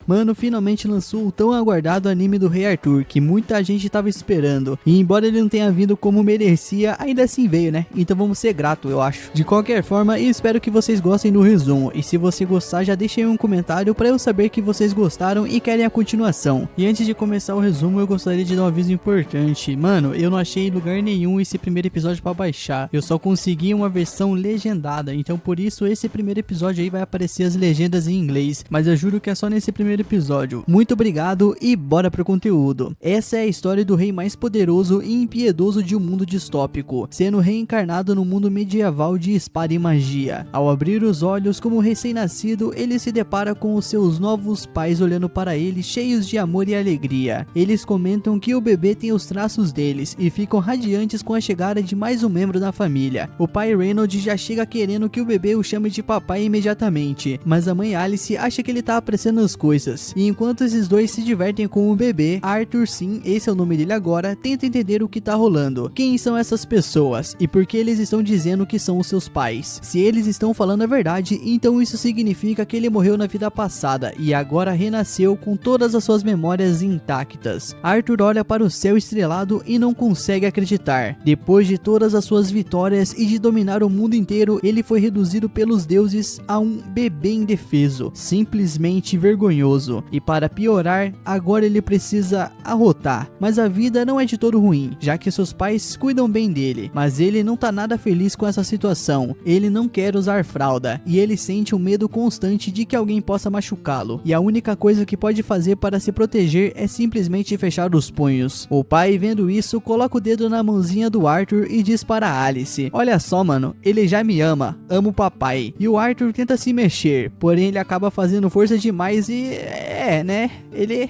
Mano, finalmente lançou o tão aguardado anime do Rei Arthur, que muita gente tava esperando. E embora ele não tenha vindo como merecia, ainda assim veio, né? Então vamos ser gratos, eu acho. De qualquer forma, eu espero que vocês gostem do resumo. E se você gostar, já deixa aí um comentário pra eu saber que vocês gostaram e querem a continuação. E antes de começar o resumo, eu gostaria de dar um aviso importante. Mano, eu não achei em lugar nenhum esse primeiro episódio pra baixar. Eu só consegui uma versão legendada. Então por isso esse primeiro episódio aí vai aparecer as legendas em inglês. Mas eu juro que é só nesse primeiro episódio. Muito obrigado e bora pro conteúdo. Essa é a história do rei mais poderoso e impiedoso de um mundo distópico, sendo reencarnado no mundo medieval de espada e magia. Ao abrir os olhos como recém-nascido, ele se depara com os seus novos pais olhando para ele cheios de amor e alegria. Eles comentam que o bebê tem os traços deles e ficam radiantes com a chegada de mais um membro da família. O pai Reynolds já chega querendo que o bebê o chame de papai imediatamente, mas a mãe Alice acha que ele tá apressando as coisas. E enquanto esses dois se divertem com o bebê, Arthur, sim, esse é o nome dele agora, tenta entender o que tá rolando. Quem são essas pessoas e por que eles estão dizendo que são os seus pais? Se eles estão falando a verdade, então isso significa que ele morreu na vida passada e agora renasceu com todas as suas memórias intactas. Arthur olha para o céu estrelado e não consegue acreditar. Depois de todas as suas vitórias e de dominar o mundo inteiro, ele foi reduzido pelos deuses a um bebê indefeso, simplesmente vergonhoso. E para piorar, agora ele precisa arrotar. Mas a vida não é de todo ruim, já que seus pais cuidam bem dele. Mas ele não tá nada feliz com essa situação. Ele não quer usar fralda e ele sente um medo constante de que alguém possa machucá-lo. E a única coisa que pode fazer para se proteger é simplesmente fechar os punhos. O pai, vendo isso, coloca o dedo na mãozinha do Arthur e diz para Alice: olha só, mano, ele já me ama, amo o papai. E o Arthur tenta se mexer, porém ele acaba fazendo força demais e né? Ele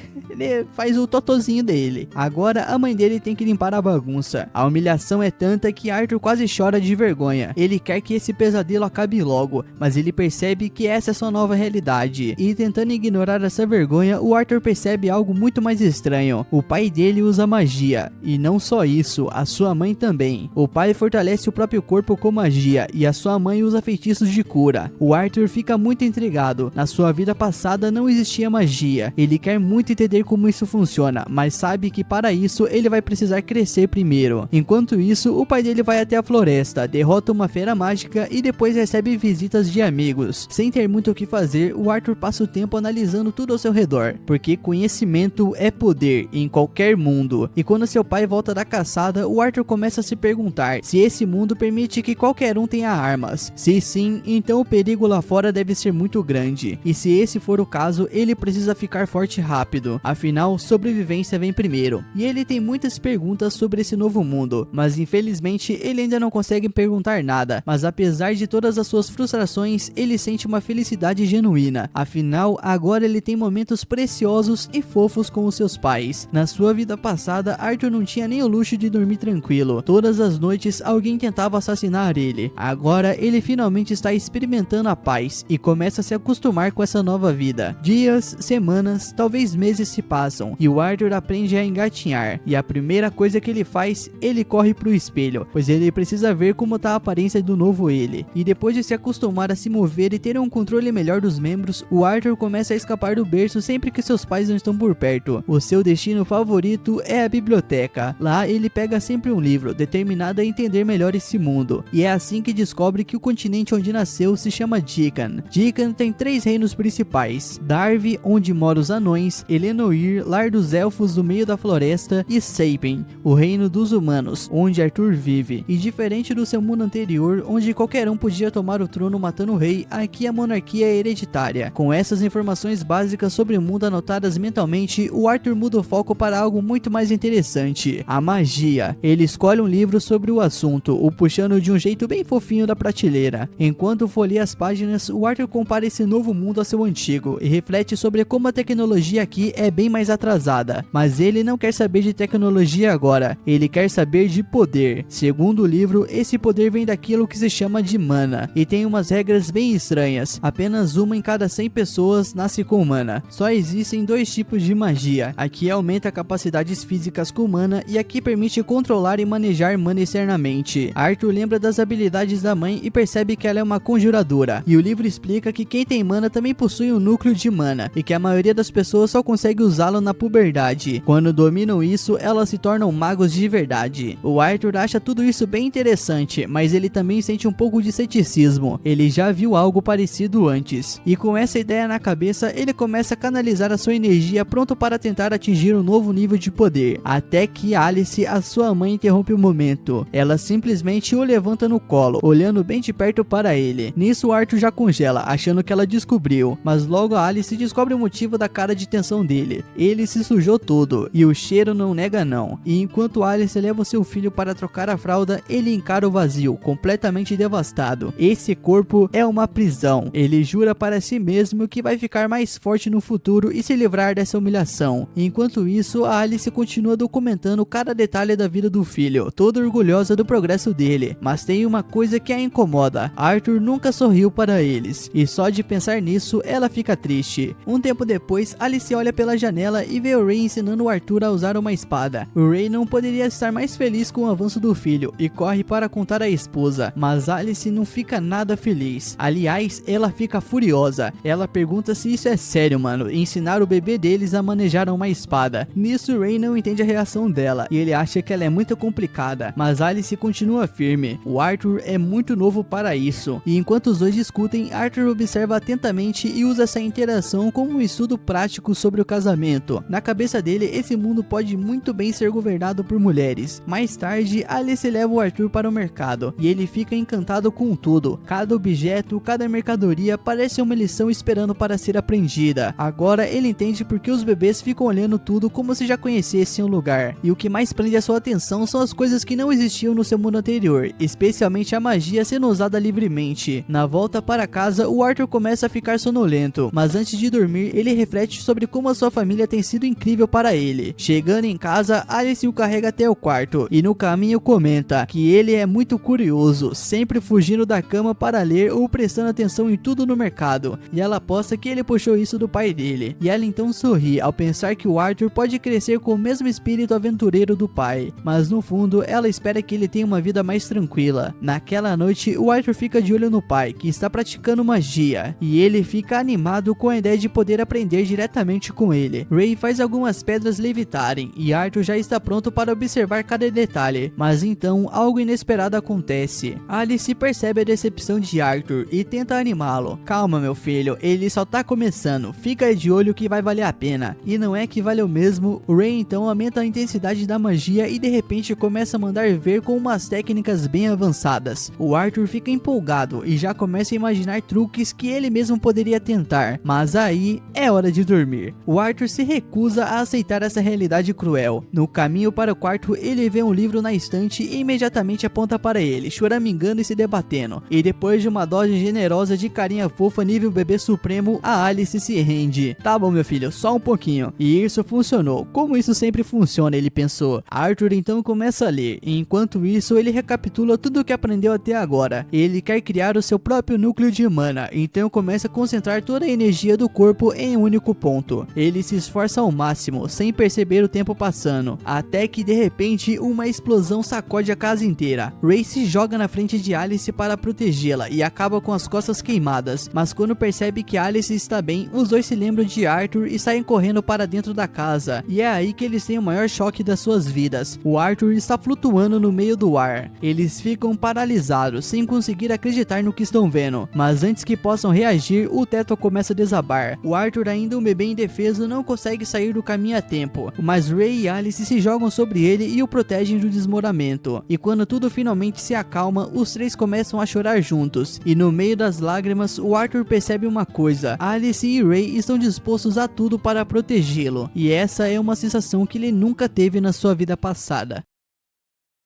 faz o totozinho dele. Agora a mãe dele tem que limpar a bagunça. A humilhação é tanta que Arthur quase chora de vergonha. Ele quer que esse pesadelo acabe logo, mas ele percebe que essa é sua nova realidade. E tentando ignorar essa vergonha, o Arthur percebe algo muito mais estranho. O pai dele usa magia. E não só isso, a sua mãe também. O pai fortalece o próprio corpo com magia e a sua mãe usa feitiços de cura. O Arthur fica muito intrigado. Na sua vida passada não existia magia. Ele quer muito entender como isso funciona, mas sabe que para isso ele vai precisar crescer primeiro. Enquanto isso, o pai dele vai até a floresta, derrota uma fera mágica e depois recebe visitas de amigos. Sem ter muito o que fazer, o Arthur passa o tempo analisando tudo ao seu redor, porque conhecimento é poder em qualquer mundo. E quando seu pai volta da caçada, o Arthur começa a se perguntar se esse mundo permite que qualquer um tenha armas. Se sim, então o perigo lá fora deve ser muito grande. E se esse for o caso, ele precisa ficar forte rápido, afinal sobrevivência vem primeiro. E ele tem muitas perguntas sobre esse novo mundo, mas infelizmente ele ainda não consegue perguntar nada. Mas apesar de todas as suas frustrações, ele sente uma felicidade genuína, afinal agora ele tem momentos preciosos e fofos com os seus pais. Na sua vida passada, Arthur não tinha nem o luxo de dormir tranquilo. Todas as noites alguém tentava assassinar ele. Agora ele finalmente está experimentando a paz e começa a se acostumar com essa nova vida. Dias, semanas, talvez meses se passam e o Arthur aprende a engatinhar. E a primeira coisa que ele faz, ele corre pro espelho, pois ele precisa ver como tá a aparência do novo ele. E depois de se acostumar a se mover e ter um controle melhor dos membros, o Arthur começa a escapar do berço sempre que seus pais não estão por perto. O seu destino favorito é a biblioteca. Lá ele pega sempre um livro, determinado a entender melhor esse mundo. E é assim que descobre que o continente onde nasceu se chama Dikan. Dikan tem 3 reinos principais: Darvi, onde moram os anões, Elenoir, lar dos elfos do meio da floresta, e Seipen, o reino dos humanos, onde Arthur vive. E diferente do seu mundo anterior, onde qualquer um podia tomar o trono matando o rei, aqui a monarquia é hereditária. Com essas informações básicas sobre o mundo anotadas mentalmente, o Arthur muda o foco para algo muito mais interessante: a magia. Ele escolhe um livro sobre o assunto, o puxando de um jeito bem fofinho da prateleira. Enquanto folheia as páginas, o Arthur compara esse novo mundo ao seu antigo e reflete sobre como a tecnologia aqui é bem mais atrasada. Mas ele não quer saber de tecnologia agora, ele quer saber de poder. Segundo o livro, esse poder vem daquilo que se chama de mana, e tem umas regras bem estranhas: apenas uma em cada 100 pessoas nasce com mana. Só existem 2 tipos de magia: aqui aumenta capacidades físicas com mana e aqui permite controlar e manejar mana externamente. Arthur lembra das habilidades da mãe e percebe que ela é uma conjuradora, e o livro explica que quem tem mana também possui um núcleo de mana. pena e que a maioria das pessoas só consegue usá-lo na puberdade. Quando dominam isso, elas se tornam magos de verdade. O Arthur acha tudo isso bem interessante, mas ele também sente um pouco de ceticismo. Ele já viu algo parecido antes. E com essa ideia na cabeça, ele começa a canalizar a sua energia pronto para tentar atingir um novo nível de poder. Até que Alice, a sua mãe, interrompe o momento. Ela simplesmente o levanta no colo, olhando bem de perto para ele. Nisso o Arthur já congela, achando que ela descobriu. Mas logo a Alice descobre o motivo da cara de tensão dele. Ele se sujou todo, e o cheiro não nega não. E enquanto Alice leva o seu filho para trocar a fralda, ele encara o vazio, completamente devastado. Esse corpo é uma prisão. Ele jura para si mesmo que vai ficar mais forte no futuro e se livrar dessa humilhação. Enquanto isso, a Alice continua documentando cada detalhe da vida do filho, toda orgulhosa do progresso dele. Mas tem uma coisa que a incomoda: Arthur nunca sorriu para eles, e só de pensar nisso, ela fica triste. Um tempo depois, Alice olha pela janela e vê o Ray ensinando o Arthur a usar uma espada. O Ray não poderia estar mais feliz com o avanço do filho e corre para contar à esposa, mas Alice não fica nada feliz. Aliás, ela fica furiosa. Ela pergunta se isso é sério, mano, ensinar o bebê deles a manejar uma espada. Nisso, Ray não entende a reação dela e ele acha que ela é muito complicada, mas Alice continua firme. O Arthur é muito novo para isso, e enquanto os dois discutem, Arthur observa atentamente e usa essa interação como um estudo prático sobre o casamento. Na cabeça dele, esse mundo pode muito bem ser governado por mulheres. Mais tarde, Alice leva o Arthur para o mercado e ele fica encantado com tudo. Cada objeto, cada mercadoria parece uma lição esperando para ser aprendida. Agora ele entende porque os bebês ficam olhando tudo como se já conhecessem o lugar. E o que mais prende a sua atenção são as coisas que não existiam no seu mundo anterior, especialmente a magia sendo usada livremente. Na volta para casa, o Arthur começa a ficar sonolento, mas antes de dormir, ele reflete sobre como a sua família tem sido incrível para ele. Chegando em casa, Alice o carrega até o quarto e no caminho comenta que ele é muito curioso, sempre fugindo da cama para ler ou prestando atenção em tudo no mercado, e ela aposta que ele puxou isso do pai dele. E ela então sorri ao pensar que o Arthur pode crescer com o mesmo espírito aventureiro do pai, mas no fundo ela espera que ele tenha uma vida mais tranquila. Naquela noite, o Arthur fica de olho no pai, que está praticando magia, e ele fica animado com a ideia de poder aprender diretamente com ele. Ray faz algumas pedras levitarem e Arthur já está pronto para observar cada detalhe, mas então algo inesperado acontece. Alice percebe a decepção de Arthur e tenta animá-lo. Calma, meu filho, ele só tá começando, fica de olho que vai valer a pena. E não é que valeu mesmo. O Ray então aumenta a intensidade da magia e de repente começa a mandar ver com umas técnicas bem avançadas. O Arthur fica empolgado e já começa a imaginar truques que ele mesmo poderia tentar, mas aí é hora de dormir. O Arthur se recusa a aceitar essa realidade cruel. No caminho para o quarto, ele vê um livro na estante e imediatamente aponta para ele, choramingando e se debatendo. E depois de uma dose generosa de carinha fofa nível bebê supremo, a Alice se rende. Tá bom, meu filho, só um pouquinho. E isso funcionou, como isso sempre funciona, ele pensou. Arthur então começa a ler, e enquanto isso ele recapitula tudo o que aprendeu até agora. Ele quer criar o seu próprio núcleo de mana, então começa a concentrar toda a energia do corpo em um único ponto. Ele se esforça ao máximo, sem perceber o tempo passando, até que de repente uma explosão sacode a casa inteira. Ray se joga na frente de Alice para protegê-la e acaba com as costas queimadas, mas quando percebe que Alice está bem, os dois se lembram de Arthur e saem correndo para dentro da casa, e é aí que eles têm o maior choque das suas vidas. O Arthur está flutuando no meio do ar. Eles ficam paralisados, sem conseguir acreditar no que estão vendo, mas antes que possam reagir, o teto começa a desabar. O Arthur, ainda um bebê indefeso, não consegue sair do caminho a tempo, mas Ray e Alice se jogam sobre ele e o protegem do desmoronamento. E quando tudo finalmente se acalma, os três começam a chorar juntos, e no meio das lágrimas, o Arthur percebe uma coisa: Alice e Ray estão dispostos a tudo para protegê-lo, e essa é uma sensação que ele nunca teve na sua vida passada.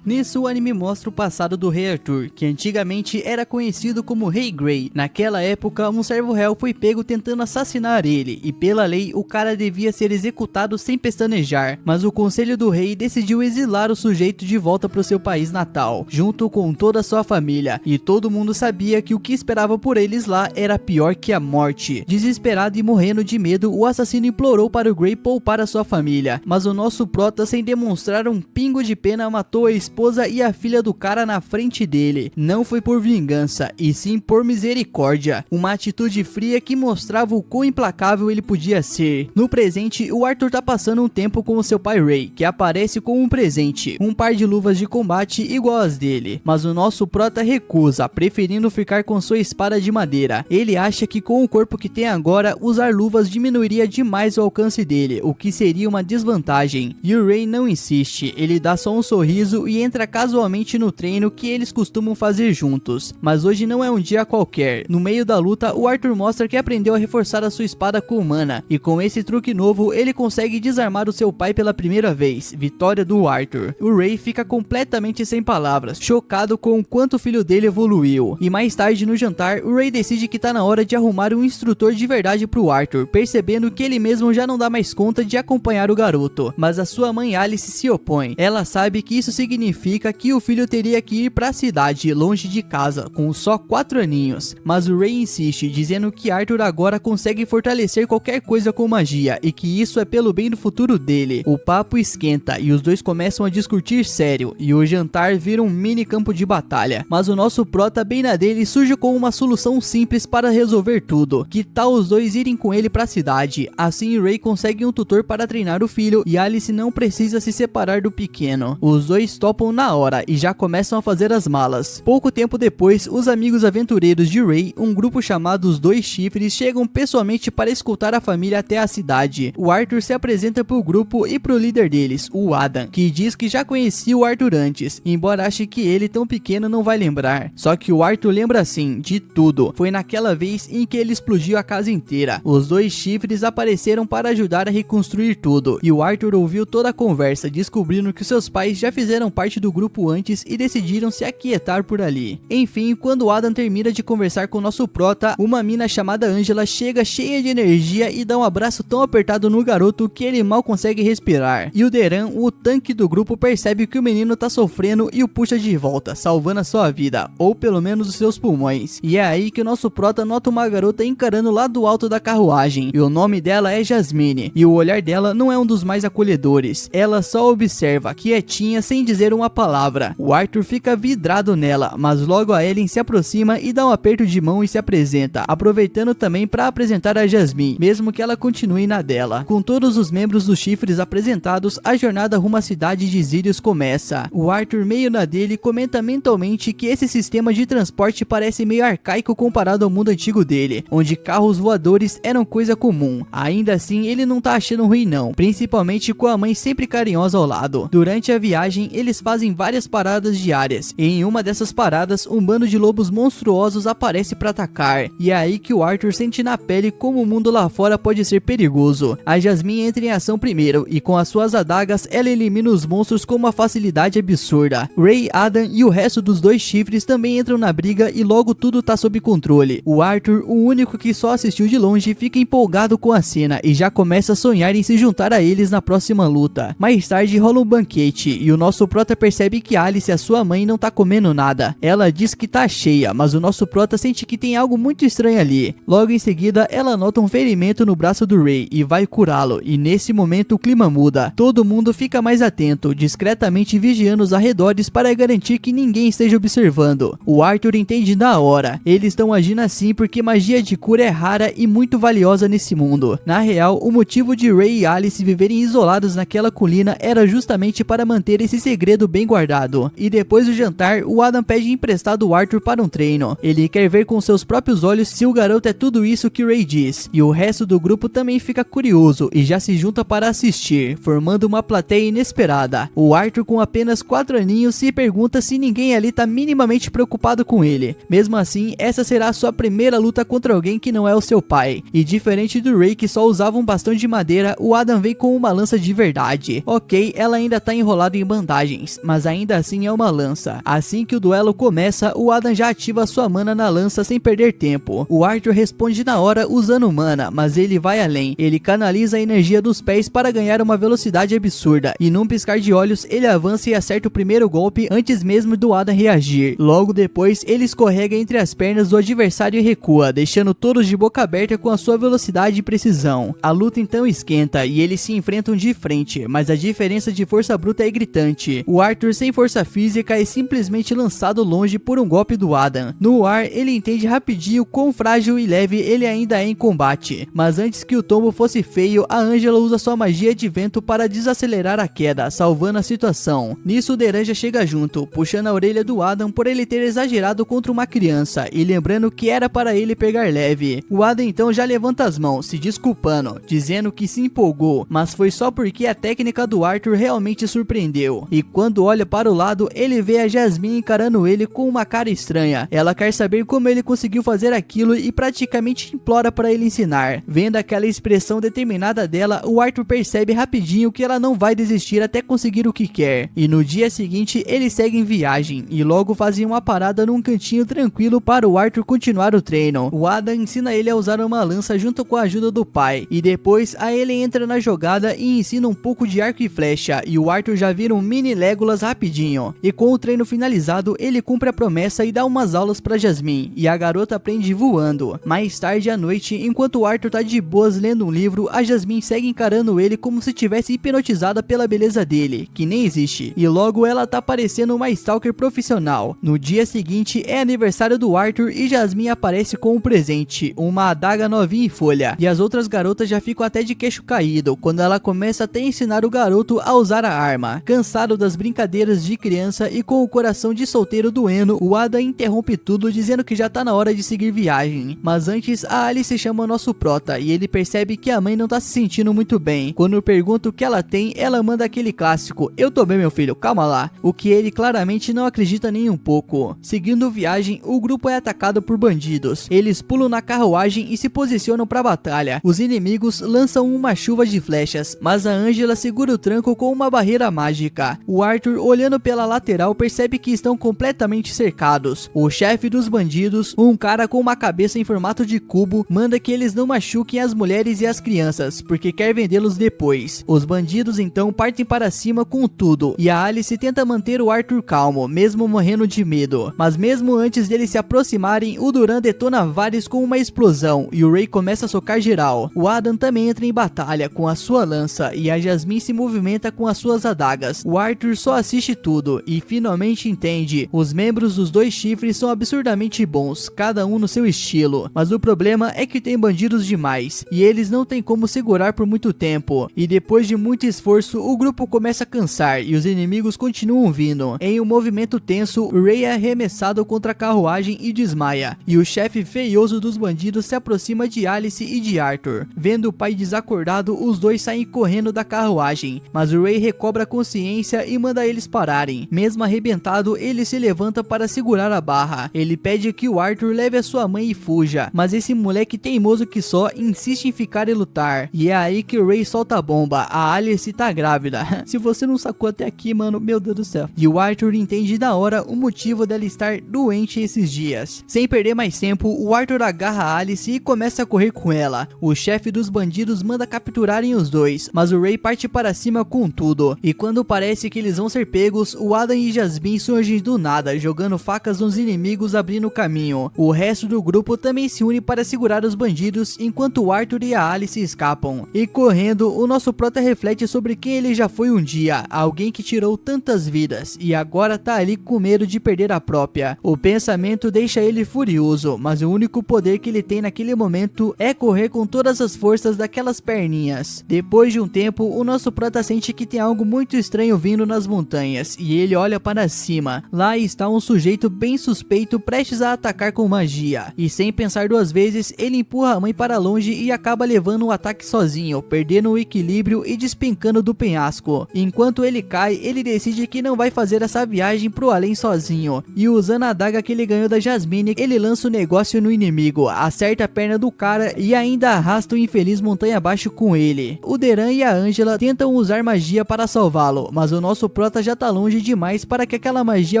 Nisso, o anime mostra o passado do Rei Arthur, que antigamente era conhecido como Rei Grey. Naquela época, um servo real foi pego tentando assassinar ele, e pela lei, o cara devia ser executado sem pestanejar, mas o conselho do rei decidiu exilar o sujeito de volta para o seu país natal, junto com toda a sua família, e todo mundo sabia que o que esperava por eles lá era pior que a morte. Desesperado e morrendo de medo, o assassino implorou para o Grey poupar a sua família, mas o nosso prota, sem demonstrar um pingo de pena, matou a esposa esposa e a filha do cara na frente dele. Não foi por vingança, e sim por misericórdia. Uma atitude fria que mostrava o quão implacável ele podia ser. No presente, o Arthur tá passando um tempo com o seu pai Ray, que aparece com um presente, um par de luvas de combate igual às dele. Mas o nosso prota recusa, preferindo ficar com sua espada de madeira. Ele acha que com o corpo que tem agora, usar luvas diminuiria demais o alcance dele, o que seria uma desvantagem. E o Ray não insiste, ele dá só um sorriso e entra casualmente no treino que eles costumam fazer juntos. Mas hoje não é um dia qualquer. No meio da luta, o Arthur mostra que aprendeu a reforçar a sua espada com mana, e com esse truque novo, ele consegue desarmar o seu pai pela primeira vez. Vitória do Arthur. O Ray fica completamente sem palavras, chocado com o quanto o filho dele evoluiu. E mais tarde no jantar, o Ray decide que tá na hora de arrumar um instrutor de verdade pro Arthur, percebendo que ele mesmo já não dá mais conta de acompanhar o garoto. Mas a sua mãe Alice se opõe. Ela sabe que isso significa que o filho teria que ir pra cidade, longe de casa, com só 4 aninhos. Mas o Ray insiste, dizendo que Arthur agora consegue fortalecer qualquer coisa com magia, e que isso é pelo bem do futuro dele. O papo esquenta, e os dois começam a discutir sério, e o jantar vira um mini campo de batalha. Mas o nosso prota, bem na dele, surge com uma solução simples para resolver tudo. Que tal os dois irem com ele pra cidade? Assim Ray consegue um tutor para treinar o filho, e Alice não precisa se separar do pequeno. Os dois topam na hora, e já começam a fazer as malas. Pouco tempo depois, os amigos aventureiros de Ray, um grupo chamado os Dois Chifres, chegam pessoalmente para escoltar a família até a cidade. O Arthur se apresenta pro grupo e pro líder deles, o Adam, que diz que já conhecia o Arthur antes, embora ache que ele, tão pequeno, não vai lembrar. Só que o Arthur lembra sim, de tudo. Foi naquela vez em que ele explodiu a casa inteira. Os Dois Chifres apareceram para ajudar a reconstruir tudo, e o Arthur ouviu toda a conversa, descobrindo que seus pais já fizeram parte do grupo antes e decidiram se aquietar por ali. Enfim, quando o Adam termina de conversar com o nosso prota, uma mina chamada Angela chega cheia de energia e dá um abraço tão apertado no garoto que ele mal consegue respirar. E o Deran, o tanque do grupo, percebe que o menino tá sofrendo e o puxa de volta, salvando a sua vida, ou pelo menos os seus pulmões. E é aí que o nosso prota nota uma garota encarando lá do alto da carruagem, e o nome dela é Jasmine, e o olhar dela não é um dos mais acolhedores. Ela só observa, quietinha, sem dizer uma palavra. O Arthur fica vidrado nela, mas logo a Ellen se aproxima e dá um aperto de mão e se apresenta, aproveitando também para apresentar a Jasmine, mesmo que ela continue na dela. Com todos os membros dos chifres apresentados, a jornada rumo à cidade de Sirius começa. O Arthur, meio na dele, comenta mentalmente que esse sistema de transporte parece meio arcaico comparado ao mundo antigo dele, onde carros voadores eram coisa comum. Ainda assim, ele não tá achando ruim não, principalmente com a mãe sempre carinhosa ao lado. Durante a viagem, eles fazem várias paradas diárias, e em uma dessas paradas, um bando de lobos monstruosos aparece para atacar, e é aí que o Arthur sente na pele como o mundo lá fora pode ser perigoso. A Jasmine entra em ação primeiro, e com as suas adagas, ela elimina os monstros com uma facilidade absurda. Ray, Adam e o resto dos Dois Chifres também entram na briga e logo tudo tá sob controle. O Arthur, o único que só assistiu de longe, fica empolgado com a cena e já começa a sonhar em se juntar a eles na próxima luta. Mais tarde rola um banquete, e o nosso prota percebe que Alice, a sua mãe, não tá comendo nada. Ela diz que tá cheia, mas o nosso prota sente que tem algo muito estranho ali. Logo em seguida, ela nota um ferimento no braço do Ray e vai curá-lo, e nesse momento o clima muda. Todo mundo fica mais atento, discretamente vigiando os arredores para garantir que ninguém esteja observando. O Arthur entende na hora. Eles estão agindo assim porque magia de cura é rara e muito valiosa nesse mundo. Na real, o motivo de Ray e Alice viverem isolados naquela colina era justamente para manter esse segredo bem guardado. E depois do jantar, o Adam pede emprestado o Arthur para um treino. Ele quer ver com seus próprios olhos se o garoto é tudo isso que Ray diz. E o resto do grupo também fica curioso e já se junta para assistir, formando uma plateia inesperada. O Arthur, com apenas 4 aninhos, se pergunta se ninguém ali tá minimamente preocupado com ele. Mesmo assim, essa será a sua primeira luta contra alguém que não é o seu pai. E diferente do Ray, que só usava um bastão de madeira, o Adam vem com uma lança de verdade. Ok, ela ainda tá enrolada em bandagens, mas ainda assim é uma lança. Assim que o duelo começa, o Adam já ativa sua mana na lança sem perder tempo. O Arthur responde na hora usando mana, mas ele vai além. Ele canaliza a energia dos pés para ganhar uma velocidade absurda, e num piscar de olhos ele avança e acerta o primeiro golpe antes mesmo do Adam reagir. Logo depois, ele escorrega entre as pernas do adversário e recua, deixando todos de boca aberta com a sua velocidade e precisão. A luta então esquenta e eles se enfrentam de frente, mas a diferença de força bruta é gritante. O O Arthur, sem força física, é simplesmente lançado longe por um golpe do Adam. No ar, ele entende rapidinho quão frágil e leve ele ainda é em combate, mas antes que o tombo fosse feio, a Angela usa sua magia de vento para desacelerar a queda, salvando a situação. Nisso, o Deran já chega junto, puxando a orelha do Adam por ele ter exagerado contra uma criança e lembrando que era para ele pegar leve. O Adam então já levanta as mãos, se desculpando, dizendo que se empolgou, mas foi só porque a técnica do Arthur realmente surpreendeu. E quando olha para o lado, ele vê a Jasmine encarando ele com uma cara estranha. Ela quer saber como ele conseguiu fazer aquilo e praticamente implora para ele ensinar. Vendo aquela expressão determinada dela, o Arthur percebe rapidinho que ela não vai desistir até conseguir o que quer. E no dia seguinte, eles seguem viagem e logo fazem uma parada num cantinho tranquilo para o Arthur continuar o treino. O Adam ensina ele a usar uma lança junto com a ajuda do pai, e depois a ele entra na jogada e ensina um pouco de arco e flecha, e o Arthur já vira um mini Legolas rapidinho. E com o treino finalizado, ele cumpre a promessa e dá umas aulas pra Jasmine, e a garota aprende voando. Mais tarde à noite, enquanto o Arthur tá de boas lendo um livro, a Jasmine segue encarando ele como se tivesse hipnotizada pela beleza dele, que nem existe, e logo ela tá parecendo uma stalker profissional. No dia seguinte é aniversário do Arthur e Jasmine aparece com um presente, uma adaga novinha em folha, e as outras garotas já ficam até de queixo caído quando ela começa até a ensinar o garoto a usar a arma. Cansado das brincadeiras de criança e com o coração de solteiro doendo, o Adam interrompe tudo dizendo que já tá na hora de seguir viagem. Mas antes, a Alice chama o nosso prota e ele percebe que a mãe não tá se sentindo muito bem. Quando pergunta o que ela tem, ela manda aquele clássico: "Eu tô bem, meu filho, calma lá", o que ele claramente não acredita nem um pouco. Seguindo viagem, o grupo é atacado por bandidos. Eles pulam na carruagem e se posicionam pra batalha. Os inimigos lançam uma chuva de flechas, mas a Angela segura o tranco com uma barreira mágica. O Arthur, olhando pela lateral, percebe que estão completamente cercados. O chefe dos bandidos, um cara com uma cabeça em formato de cubo, manda que eles não machuquem as mulheres e as crianças, porque quer vendê-los depois. Os bandidos então partem para cima com tudo, e a Alice tenta manter o Arthur calmo, mesmo morrendo de medo. Mas mesmo antes deles se aproximarem, o Duran detona vários com uma explosão, e o Ray começa a socar geral. O Adam também entra em batalha com a sua lança, e a Jasmine se movimenta com as suas adagas. O Arthur só assiste tudo, e finalmente entende. Os membros dos dois chifres são absurdamente bons, cada um no seu estilo. Mas o problema é que tem bandidos demais, e eles não têm como segurar por muito tempo. E depois de muito esforço, o grupo começa a cansar, e os inimigos continuam vindo. Em um movimento tenso, Ray é arremessado contra a carruagem e desmaia. E o chefe feioso dos bandidos se aproxima de Alice e de Arthur. Vendo o pai desacordado, os dois saem correndo da carruagem, mas o Ray recobra a consciência e manda eles pararem. Mesmo arrebentado, ele se levanta para segurar a barra. Ele pede que o Arthur leve a sua mãe e fuja, mas esse moleque teimoso que só insiste em ficar e lutar. E é aí que o Ray solta a bomba: a Alice tá grávida. Se você não sacou até aqui, mano, meu Deus do céu. E o Arthur entende na hora o motivo dela estar doente esses dias. Sem perder mais tempo, o Arthur agarra a Alice e começa a correr com ela. O chefe dos bandidos manda capturarem os dois, mas o Ray parte para cima com tudo. E quando parece que eles vão ser pegos, o Adam e Jasmine surgem do nada, jogando facas nos inimigos, abrindo o caminho. O resto do grupo também se une para segurar os bandidos, enquanto o Arthur e a Alice escapam. E correndo, o nosso prota reflete sobre quem ele já foi um dia, alguém que tirou tantas vidas, e agora tá ali com medo de perder a própria. O pensamento deixa ele furioso, mas o único poder que ele tem naquele momento é correr com todas as forças daquelas perninhas. Depois de um tempo, o nosso prota sente que tem algo muito estranho vindo nas montanhas, e ele olha para cima. Lá está um sujeito bem suspeito prestes a atacar com magia, e sem pensar duas vezes, ele empurra a mãe para longe e acaba levando um ataque sozinho, perdendo o equilíbrio e despencando do penhasco. Enquanto ele cai, ele decide que não vai fazer essa viagem pro além sozinho, e usando a adaga que ele ganhou da Jasmine, ele lança o negócio no inimigo, acerta a perna do cara e ainda arrasta o infeliz montanha abaixo com ele. O Deran e a Angela tentam usar magia para salvá-lo, mas o nosso prota já tá longe demais para que aquela magia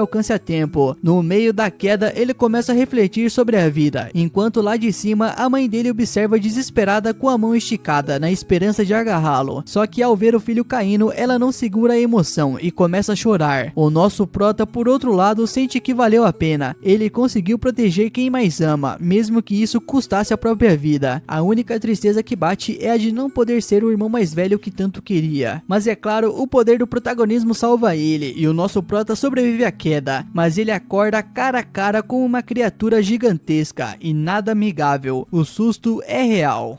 alcance a tempo. No meio da queda, ele começa a refletir sobre a vida, enquanto lá de cima, a mãe dele observa desesperada com a mão esticada, na esperança de agarrá-lo. Só que ao ver o filho caindo, ela não segura a emoção e começa a chorar. O nosso prota, por outro lado, sente que valeu a pena. Ele conseguiu proteger quem mais ama, mesmo que isso custasse a própria vida. A única tristeza que bate é a de não poder ser o irmão mais velho que tanto queria. Mas é claro, o poder do protagonismo salva salva ele e o nosso prota sobrevive à queda, mas ele acorda cara a cara com uma criatura gigantesca e nada amigável. O susto é real.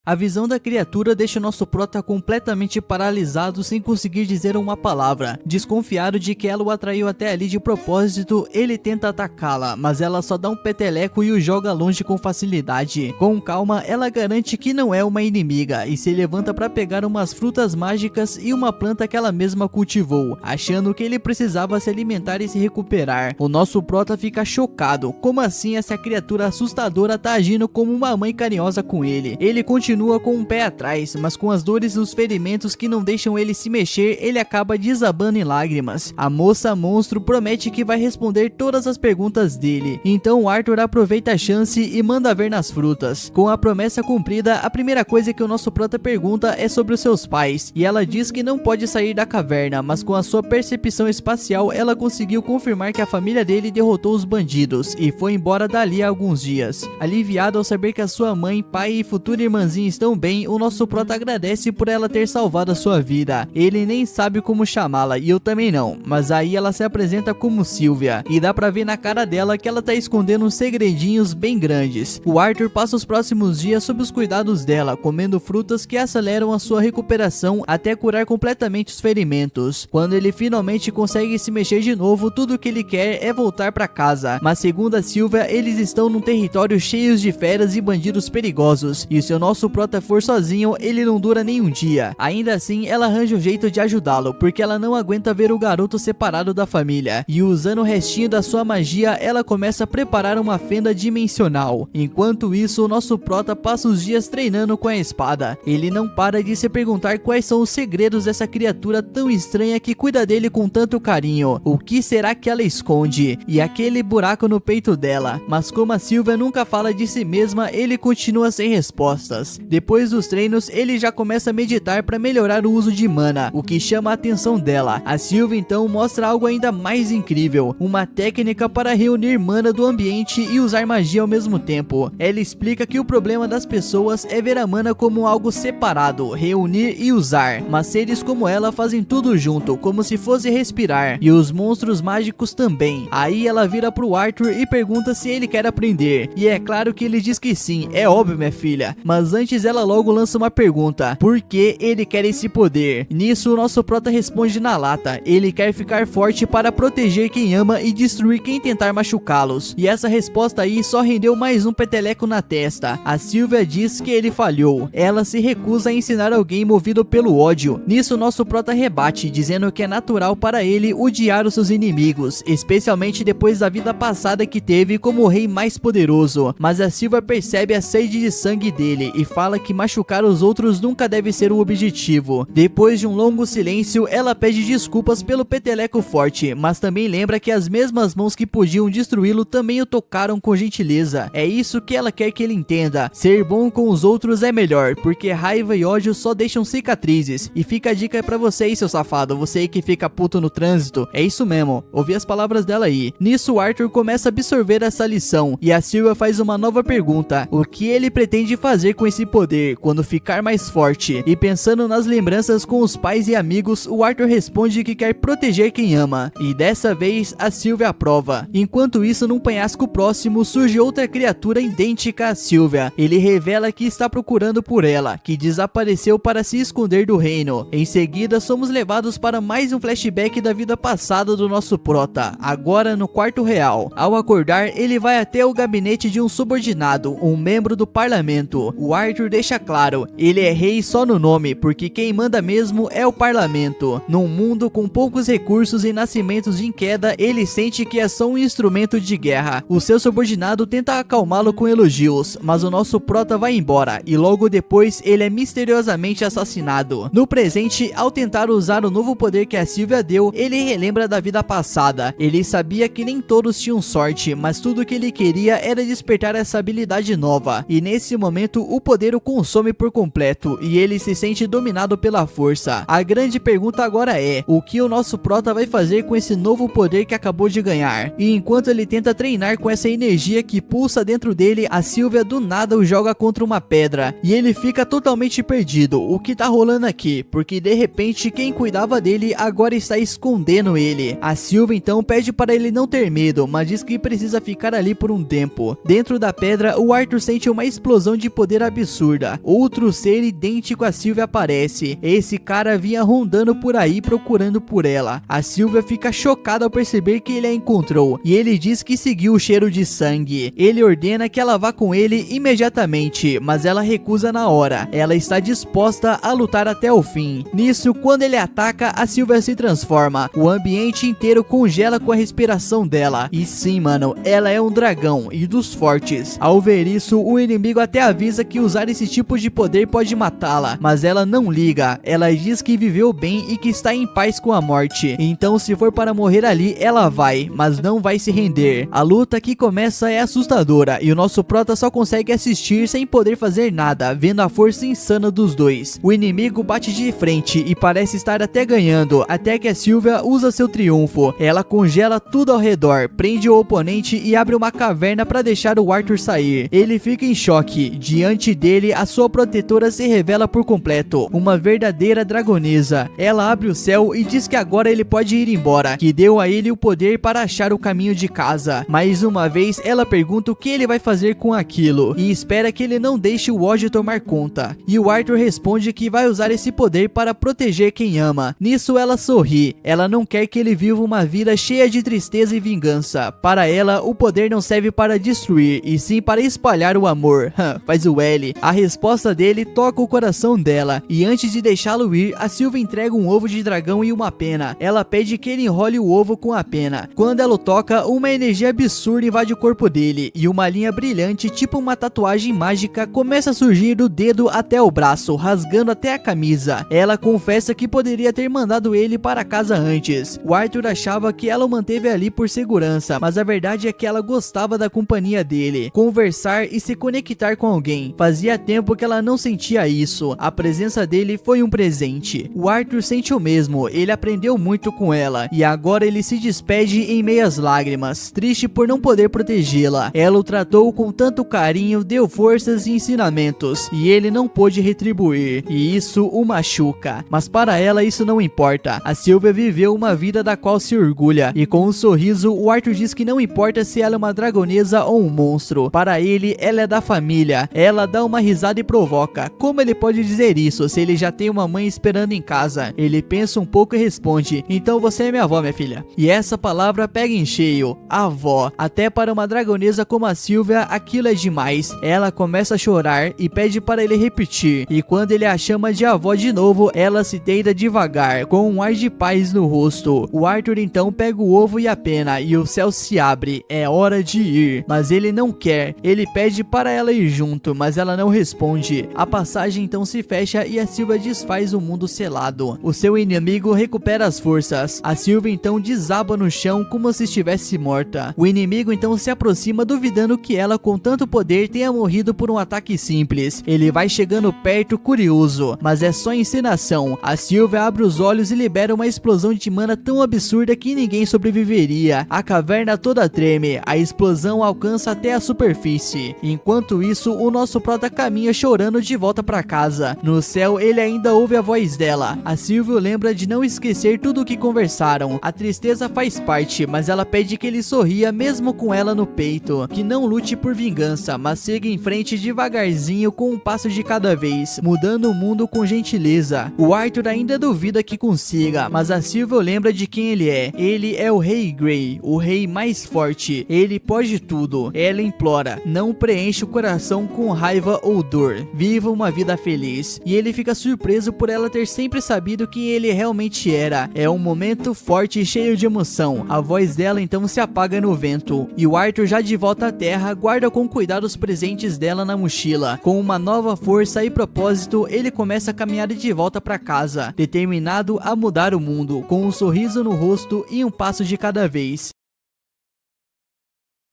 A visão da criatura deixa o nosso prota completamente paralisado sem conseguir dizer uma palavra. Desconfiado de que ela o atraiu até ali de propósito, ele tenta atacá-la, mas ela só dá um peteleco e o joga longe com facilidade. Com calma, ela garante que não é uma inimiga e se levanta para pegar umas frutas mágicas e uma planta que ela mesma cultivou, achando que ele precisava se alimentar e se recuperar. O nosso prota fica chocado. Como assim essa criatura assustadora tá agindo como uma mãe carinhosa com ele? Ele continua com um pé atrás, mas com as dores e os ferimentos que não deixam ele se mexer, ele acaba desabando em lágrimas. A moça monstro promete que vai responder todas as perguntas dele, então o Arthur aproveita a chance e manda ver nas frutas. Com a promessa cumprida, a primeira coisa que o nosso prota pergunta é sobre os seus pais, e ela diz que não pode sair da caverna, mas com a sua percepção espacial ela conseguiu confirmar que a família dele derrotou os bandidos e foi embora dali há alguns dias. Aliviado ao saber que a sua mãe, pai e futura irmãzinha estão bem, o nosso prota agradece por ela ter salvado a sua vida. Ele nem sabe como chamá-la e eu também não, mas aí ela se apresenta como Sylvia e dá pra ver na cara dela que ela tá escondendo uns segredinhos bem grandes. O Arthur passa os próximos dias sob os cuidados dela, comendo frutas que aceleram a sua recuperação até curar completamente os ferimentos. Quando ele finalmente consegue se mexer de novo, tudo o que ele quer é voltar pra casa, mas segundo a Sylvia, eles estão num território cheio de feras e bandidos perigosos, e se o nosso prota for sozinho, ele não dura nem um dia. Ainda assim, ela arranja um jeito de ajudá-lo, porque ela não aguenta ver o garoto separado da família, e usando o restinho da sua magia, ela começa a preparar uma fenda dimensional. Enquanto isso, o nosso prota passa os dias treinando com a espada. Ele não para de se perguntar quais são os segredos dessa criatura tão estranha que cuida dele com tanto carinho. O que será que ela esconde? E aquele buraco no peito dela? Mas como a Sylvia nunca fala de si mesma, ele continua sem respostas. Depois dos treinos, ele já começa a meditar para melhorar o uso de mana, o que chama a atenção dela. A Sylvia então mostra algo ainda mais incrível, uma técnica para reunir mana do ambiente e usar magia ao mesmo tempo. Ela explica que o problema das pessoas é ver a mana como algo separado, reunir e usar, mas seres como ela fazem tudo junto, como se fosse respirar, e os monstros mágicos também. Aí ela vira pro Arthur e pergunta se ele quer aprender, e é claro que ele diz que sim, é óbvio minha filha, mas antes ela logo lança uma pergunta: por que ele quer esse poder? Nisso o nosso prota responde na lata: ele quer ficar forte para proteger quem ama e destruir quem tentar machucá-los. E essa resposta aí só rendeu mais um peteleco na testa. A Sylvia diz que ele falhou, ela se recusa a ensinar alguém movido pelo ódio. Nisso o nosso prota rebate, dizendo que é natural para ele odiar os seus inimigos, especialmente depois da vida passada que teve como o rei mais poderoso. Mas a Sylvia percebe a sede de sangue dele e fala que machucar os outros nunca deve ser o objetivo. Depois de um longo silêncio, ela pede desculpas pelo peteleco forte, mas também lembra que as mesmas mãos que podiam destruí-lo também o tocaram com gentileza. É isso que ela quer que ele entenda: ser bom com os outros é melhor, porque raiva e ódio só deixam cicatrizes. E fica a dica pra você aí, seu safado, você aí que fica puto no trânsito, é isso mesmo, ouvi as palavras dela aí. Nisso o Arthur começa a absorver essa lição, e a Sylvia faz uma nova pergunta: o que ele pretende fazer com esse poder quando ficar mais forte? E pensando nas lembranças com os pais e amigos, o Arthur responde que quer proteger quem ama, e dessa vez a Sylvia aprova. Enquanto isso, num penhasco próximo surge outra criatura idêntica a Sylvia. Ele revela que está procurando por ela, que desapareceu para se esconder do reino. Em seguida, somos levados para mais um flashback da vida passada do nosso prota, agora no quarto real. Ao acordar, ele vai até o gabinete de um subordinado, um membro do parlamento. O Arthur deixa claro, ele é rei só no nome, porque quem manda mesmo é o parlamento. Num mundo com poucos recursos e nascimentos em queda, ele sente que é só um instrumento de guerra. O seu subordinado tenta acalmá-lo com elogios, mas o nosso prota vai embora, e logo depois ele é misteriosamente assassinado. No presente, ao tentar usar o novo poder que a Sylvia deu, ele relembra da vida passada. Ele sabia que nem todos tinham sorte, mas tudo que ele queria era despertar essa habilidade nova, e nesse momento o poder poder o consome por completo e ele se sente dominado pela força. A grande pergunta agora é, o que o nosso prota vai fazer com esse novo poder que acabou de ganhar? E enquanto ele tenta treinar com essa energia que pulsa dentro dele, a Sylvia do nada o joga contra uma pedra e ele fica totalmente perdido. O que tá rolando aqui? Porque de repente quem cuidava dele agora está escondendo ele. A Sylvia então pede para ele não ter medo, mas diz que precisa ficar ali por um tempo. Dentro da pedra, o Arthur sente uma explosão de poder absurda. Outro ser idêntico a Sylvia aparece. Esse cara vinha rondando por aí procurando por ela. A Sylvia fica chocada ao perceber que ele a encontrou e ele diz que seguiu o cheiro de sangue. Ele ordena que ela vá com ele imediatamente, mas ela recusa na hora. Ela está disposta a lutar até o fim. Nisso, quando ele ataca, a Sylvia se transforma. O ambiente inteiro congela com a respiração dela. E sim, mano, ela é um dragão e dos fortes. Ao ver isso, o inimigo até avisa que usar esse tipo de poder pode matá-la, mas ela não liga. Ela diz que viveu bem e que está em paz com a morte. Então, se for para morrer ali, ela vai, mas não vai se render. A luta que começa é assustadora e o nosso prota só consegue assistir sem poder fazer nada, vendo a força insana dos dois. O inimigo bate de frente e parece estar até ganhando, até que a Sylvia usa seu triunfo. Ela congela tudo ao redor, prende o oponente e abre uma caverna para deixar o Arthur sair. Ele fica em choque. Diante dele, a sua protetora se revela por completo, uma verdadeira dragonesa. Ela abre o céu e diz que agora ele pode ir embora, que deu a ele o poder para achar o caminho de casa. Mais uma vez, ela pergunta o que ele vai fazer com aquilo e espera que ele não deixe o ódio tomar conta. E o Arthur responde que vai usar esse poder para proteger quem ama. Nisso ela sorri. Ela não quer que ele viva uma vida cheia de tristeza e vingança. Para ela, o poder não serve para destruir, e sim para espalhar o amor. Faz o L. A resposta dele toca o coração dela, e antes de deixá-lo ir, a Sylvia entrega um ovo de dragão e uma pena. Ela pede que ele enrole o ovo com a pena. Quando ela o toca, uma energia absurda invade o corpo dele, e uma linha brilhante, tipo uma tatuagem mágica, começa a surgir do dedo até o braço, rasgando até a camisa. Ela confessa que poderia ter mandado ele para casa antes. O Arthur achava que ela o manteve ali por segurança, mas a verdade é que ela gostava da companhia dele, conversar e se conectar com alguém. Fazia tempo que ela não sentia isso. A presença dele foi um presente. O Arthur sente o mesmo, ele aprendeu muito com ela, e agora ele se despede em meias lágrimas, triste por não poder protegê-la. Ela o tratou com tanto carinho, deu forças e ensinamentos, e ele não pôde retribuir, e isso o machuca. Mas para ela isso não importa. A Sylvia viveu uma vida da qual se orgulha, e com um sorriso, o Arthur diz que não importa se ela é uma dragonesa ou um monstro. Para ele, ela é da família. Ela dá uma risada e provoca. Como ele pode dizer isso se ele já tem uma mãe esperando em casa? Ele pensa um pouco e responde: então você é minha avó, minha filha. E essa palavra pega em cheio. Avó. Até para uma dragonesa como a Sylvia, aquilo é demais. Ela começa a chorar e pede para ele repetir. E quando ele a chama de avó de novo, ela se deita devagar, com um ar de paz no rosto. O Arthur então pega o ovo e a pena, e o céu se abre. É hora de ir. Mas ele não quer. Ele pede para ela ir junto, mas ela não responde. A passagem então se fecha e a Sylvia desfaz o mundo selado. O seu inimigo recupera as forças. A Sylvia então desaba no chão como se estivesse morta. O inimigo então se aproxima, duvidando que ela com tanto poder tenha morrido por um ataque simples. Ele vai chegando perto, curioso, mas é só encenação. A Sylvia abre os olhos e libera uma explosão de mana tão absurda que ninguém sobreviveria. A caverna toda treme, a explosão alcança até a superfície. Enquanto isso, o nosso prota caminha chorando de volta para casa. No céu, ele ainda ouve a voz dela. A Sylvia lembra de não esquecer tudo o que conversaram. A tristeza faz parte, mas ela pede que ele sorria mesmo com ela no peito. Que não lute por vingança, mas siga em frente devagarzinho, com um passo de cada vez, mudando o mundo com gentileza. O Arthur ainda duvida que consiga, mas a Sylvia lembra de quem ele é. Ele é o Rei Grey, o rei mais forte. Ele pode tudo. Ela implora: não preencha o coração com raiva ou dor. Viva uma vida feliz. E ele fica surpreso por ela ter sempre sabido quem ele realmente era. É um momento forte e cheio de emoção. A voz dela então se apaga no vento. E o Arthur, já de volta à terra, guarda com cuidado os presentes dela na mochila. Com uma nova força e propósito, ele começa a caminhar de volta para casa, determinado a mudar o mundo, com um sorriso no rosto e um passo de cada vez.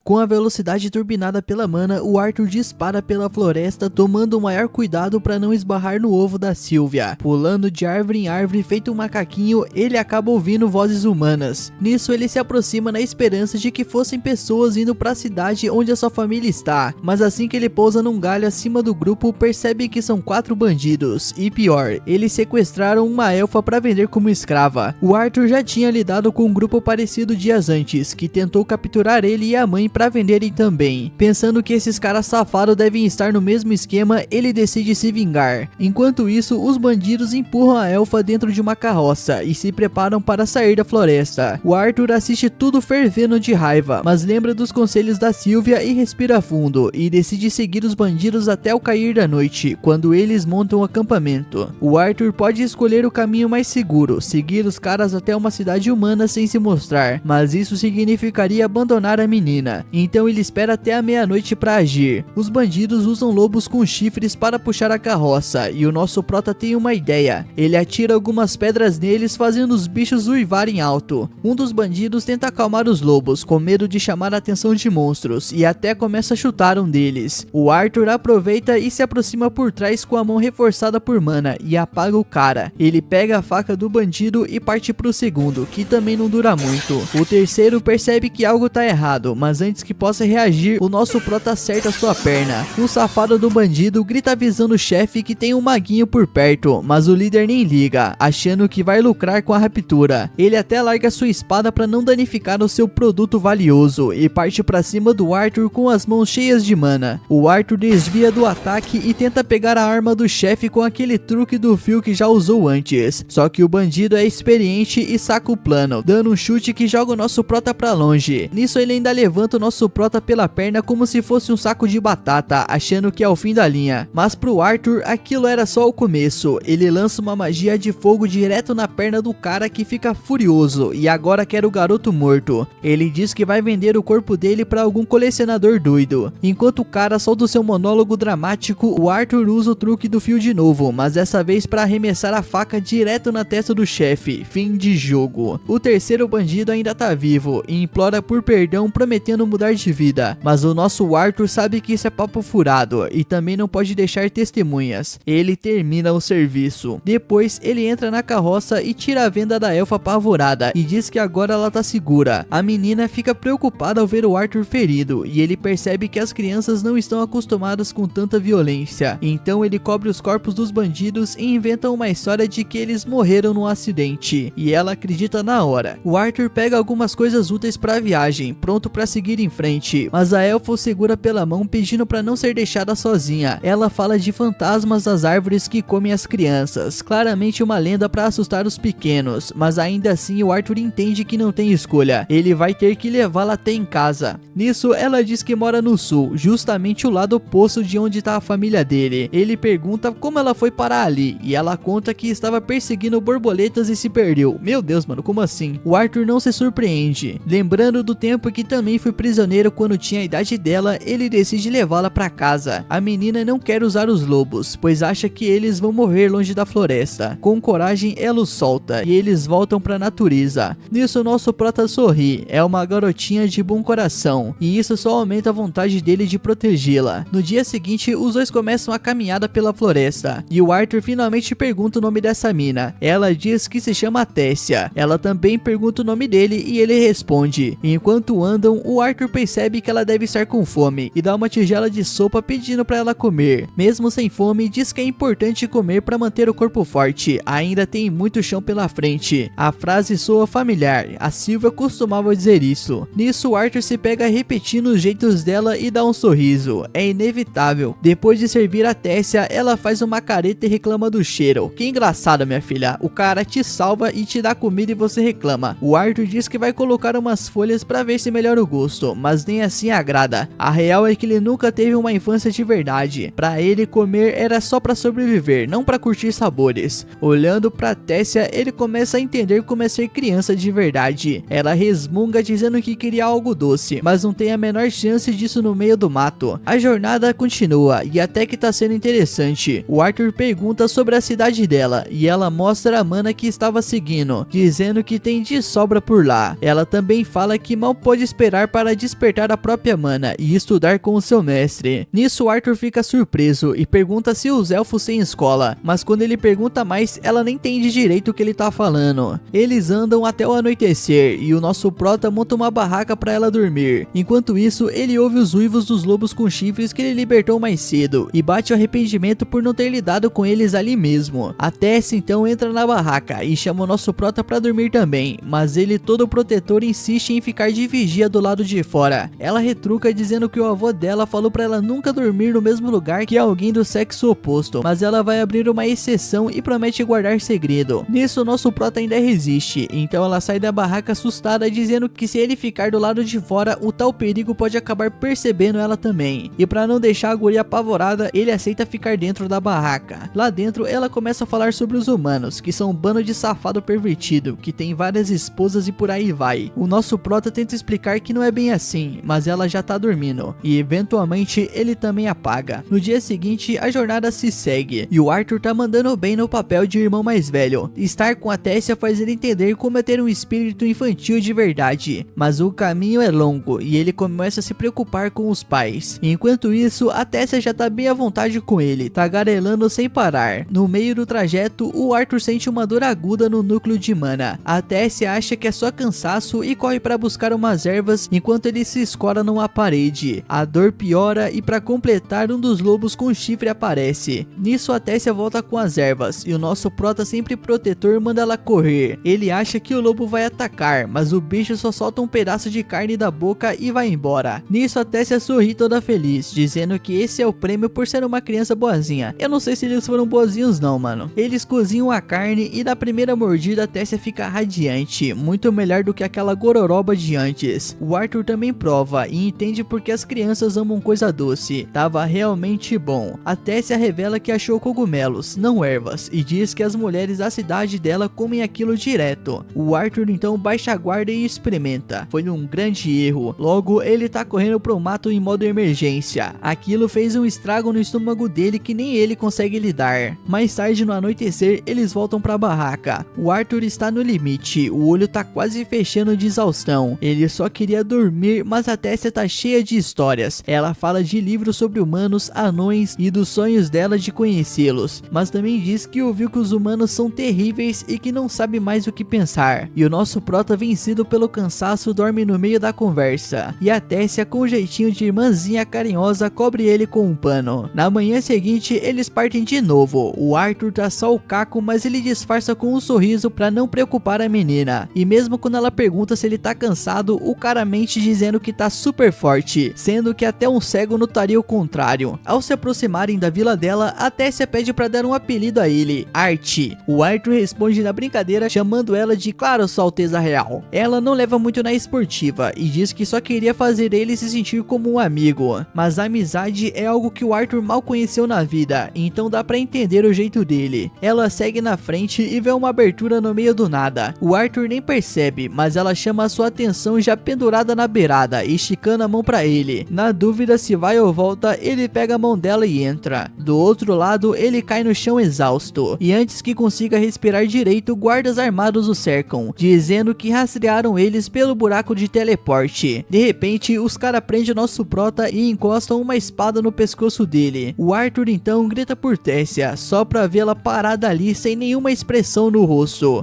Com a velocidade turbinada pela mana, o Arthur dispara pela floresta, tomando o maior cuidado para não esbarrar no ovo da Sylvia. Pulando de árvore em árvore feito um macaquinho, ele acaba ouvindo vozes humanas. Nisso ele se aproxima na esperança de que fossem pessoas indo para a cidade onde a sua família está, mas assim que ele pousa num galho acima do grupo, percebe que são 4 bandidos, e pior, eles sequestraram uma elfa para vender como escrava. O Arthur já tinha lidado com um grupo parecido dias antes, que tentou capturar ele e a mãe para venderem também. Pensando que esses caras safados devem estar no mesmo esquema, ele decide se vingar. Enquanto isso, os bandidos empurram a elfa dentro de uma carroça e se preparam para sair da floresta. O Arthur assiste tudo fervendo de raiva, mas lembra dos conselhos da Sylvia e respira fundo, e decide seguir os bandidos até o cair da noite, quando eles montam um acampamento. O Arthur pode escolher o caminho mais seguro, seguir os caras até uma cidade humana sem se mostrar, mas isso significaria abandonar a menina. Então ele espera até a meia-noite para agir. Os bandidos usam lobos com chifres para puxar a carroça, e o nosso prota tem uma ideia. Ele atira algumas pedras neles, fazendo os bichos uivarem alto. Um dos bandidos tenta acalmar os lobos, com medo de chamar a atenção de monstros, e até começa a chutar um deles. O Arthur aproveita e se aproxima por trás com a mão reforçada por mana, e apaga o cara. Ele pega a faca do bandido e parte pro segundo, que também não dura muito. O terceiro percebe que algo tá errado, mas antes que possa reagir, o nosso prota acerta sua perna. O safado do bandido grita avisando o chefe que tem um maguinho por perto, mas o líder nem liga, achando que vai lucrar com a raptura. Ele até larga sua espada para não danificar o seu produto valioso e parte para cima do Arthur com as mãos cheias de mana. O Arthur desvia do ataque e tenta pegar a arma do chefe com aquele truque do fio que já usou antes, só que o bandido é experiente e saca o plano, dando um chute que joga o nosso prota pra longe. Nisso ele ainda levanta o nosso prota pela perna como se fosse um saco de batata, achando que é o fim da linha. Mas pro Arthur, aquilo era só o começo. Ele lança uma magia de fogo direto na perna do cara, que fica furioso e agora quer o garoto morto. Ele diz que vai vender o corpo dele para algum colecionador doido. Enquanto o cara solta o seu monólogo dramático, o Arthur usa o truque do fio de novo, mas dessa vez para arremessar a faca direto na testa do chefe. Fim de jogo. O terceiro bandido ainda tá vivo e implora por perdão, prometendo mudar de vida, mas o nosso Arthur sabe que isso é papo furado e também não pode deixar testemunhas. Ele termina o serviço. Depois ele entra na carroça e tira a venda da elfa apavorada e diz que agora ela tá segura. A menina fica preocupada ao ver o Arthur ferido e ele percebe que as crianças não estão acostumadas com tanta violência. Então ele cobre os corpos dos bandidos e inventa uma história de que eles morreram num acidente, e ela acredita na hora. O Arthur pega algumas coisas úteis para a viagem, pronto para seguir em frente, mas a elfa o segura pela mão, pedindo para não ser deixada sozinha. Ela fala de fantasmas das árvores que comem as crianças, claramente uma lenda para assustar os pequenos, mas ainda assim o Arthur entende que não tem escolha, ele vai ter que levá-la até em casa. Nisso ela diz que mora no sul, justamente o lado oposto de onde está a família dele. Ele pergunta como ela foi parar ali, e ela conta que estava perseguindo borboletas e se perdeu. Meu Deus, mano, como assim? O Arthur não se surpreende. Lembrando do tempo que também foi prisioneiro quando tinha a idade dela, ele decide levá-la para casa. A menina não quer usar os lobos, pois acha que eles vão morrer longe da floresta. Com coragem, ela os solta e eles voltam para a natureza. Nisso, nosso prota sorri. É uma garotinha de bom coração, e isso só aumenta a vontade dele de protegê-la. No dia seguinte, os dois começam a caminhada pela floresta, e o Arthur finalmente pergunta o nome dessa mina. Ela diz que se chama Tessia. Ela também pergunta o nome dele e ele responde. Enquanto andam, o Arthur percebe que ela deve estar com fome e dá uma tigela de sopa pedindo para ela comer. Mesmo sem fome, diz que é importante comer para manter o corpo forte. Ainda tem muito chão pela frente. A frase soa familiar. A Sylvia costumava dizer isso. Nisso, o Arthur se pega repetindo os jeitos dela e dá um sorriso. É inevitável. Depois de servir a Tessia, ela faz uma careta e reclama do cheiro. Que engraçado, minha filha. O cara te salva e te dá comida e você reclama. O Arthur diz que vai colocar umas folhas para ver se melhora o gosto, mas nem assim agrada. A real é que ele nunca teve uma infância de verdade. Para ele, comer era só para sobreviver, não para curtir sabores. Olhando para Tessia, ele começa a entender como é ser criança de verdade. Ela resmunga dizendo que queria algo doce, mas não tem a menor chance disso no meio do mato. A jornada continua e até que tá sendo interessante. O Arthur pergunta sobre a cidade dela e ela mostra a mana que estava seguindo, dizendo que tem de sobra por lá. Ela também fala que mal pode esperar para ela despertar a própria mana e estudar com o seu mestre. Nisso Arthur fica surpreso e pergunta se os elfos têm escola, mas quando ele pergunta mais, ela nem entende direito o que ele tá falando. Eles andam até o anoitecer e o nosso prota monta uma barraca para ela dormir. Enquanto isso, ele ouve os uivos dos lobos com chifres que ele libertou mais cedo e bate o arrependimento por não ter lidado com eles ali mesmo. A Tess então entra na barraca e chama o nosso prota para dormir também, mas ele, todo protetor, insiste em ficar de vigia do lado de fora. Ela retruca dizendo que o avô dela falou para ela nunca dormir no mesmo lugar que alguém do sexo oposto, mas ela vai abrir uma exceção e promete guardar segredo. Nisso nosso prota ainda resiste, então ela sai da barraca assustada dizendo que se ele ficar do lado de fora, o tal perigo pode acabar percebendo ela também. E para não deixar a guria apavorada, ele aceita ficar dentro da barraca. Lá dentro ela começa a falar sobre os humanos, que são um bando de safado pervertido, que tem várias esposas e por aí vai. O nosso prota tenta explicar que não é bem assim, mas ela já tá dormindo, e eventualmente ele também apaga. No dia seguinte a jornada se segue, e o Arthur tá mandando bem no papel de irmão mais velho. Estar com a Tessia faz ele entender como é ter um espírito infantil de verdade, mas o caminho é longo e ele começa a se preocupar com os pais. Enquanto isso, a Tessia já tá bem à vontade com ele, tagarelando sem parar. No meio do trajeto, o Arthur sente uma dor aguda no núcleo de mana. A Tessia acha que é só cansaço e corre para buscar umas ervas enquanto ele se escora numa parede. A dor piora e para completar, um dos lobos com chifre aparece. Nisso a Tessia volta com as ervas e o nosso prota, sempre protetor, manda ela correr. Ele acha que o lobo vai atacar, mas o bicho só solta um pedaço de carne da boca e vai embora. Nisso a Tessia sorri toda feliz, dizendo que esse é o prêmio por ser uma criança boazinha. Eu não sei se eles foram boazinhos não, mano. Eles cozinham a carne e na primeira mordida a Tessia fica radiante, muito melhor do que aquela gororoba de antes. O Arthur também prova e entende porque as crianças amam coisa doce. Tava realmente bom. A Tessia revela que achou cogumelos, não ervas, e diz que as mulheres da cidade dela comem aquilo direto. O Arthur então baixa a guarda e experimenta. Foi um grande erro. Logo ele tá correndo pro mato em modo emergência. Aquilo fez um estrago no estômago dele que nem ele consegue lidar. Mais tarde, no anoitecer, eles voltam pra barraca. O Arthur está no limite, o olho tá quase fechando de exaustão. Ele só queria dormir, mas a Tessia tá cheia de histórias. Ela fala de livros sobre humanos, anões e dos sonhos dela de conhecê-los, mas também diz que ouviu que os humanos são terríveis e que não sabe mais o que pensar. E o nosso prota, vencido pelo cansaço, dorme no meio da conversa. E a Tessia, com um jeitinho de irmãzinha carinhosa, cobre ele com um pano. Na manhã seguinte, eles partem de novo. O Arthur tá só o caco, mas ele disfarça com um sorriso pra não preocupar a menina. E mesmo quando ela pergunta se ele tá cansado, o cara mente dizendo que tá super forte, sendo que até um cego notaria o contrário. Ao se aproximarem da vila dela, a Tessia pede pra dar um apelido a ele, Art. O Arthur responde na brincadeira, chamando ela de Claro, Sua Alteza Real. Ela não leva muito na esportiva e diz que só queria fazer ele se sentir como um amigo, mas a amizade é algo que o Arthur mal conheceu na vida, então dá pra entender o jeito dele. Ela segue na frente e vê uma abertura no meio do nada. O Arthur nem percebe, mas ela chama a sua atenção já pendurada na beirada, esticando a mão pra ele. Na dúvida se vai ou volta, ele pega a mão dela e entra. Do outro lado, ele cai no chão exausto, e antes que consiga respirar direito, guardas armados o cercam, dizendo que rastrearam eles pelo buraco de teleporte. De repente, os caras prendem o nosso prota e encostam uma espada no pescoço dele. O Arthur então grita por Tessia, só pra vê-la parada ali sem nenhuma expressão no rosto.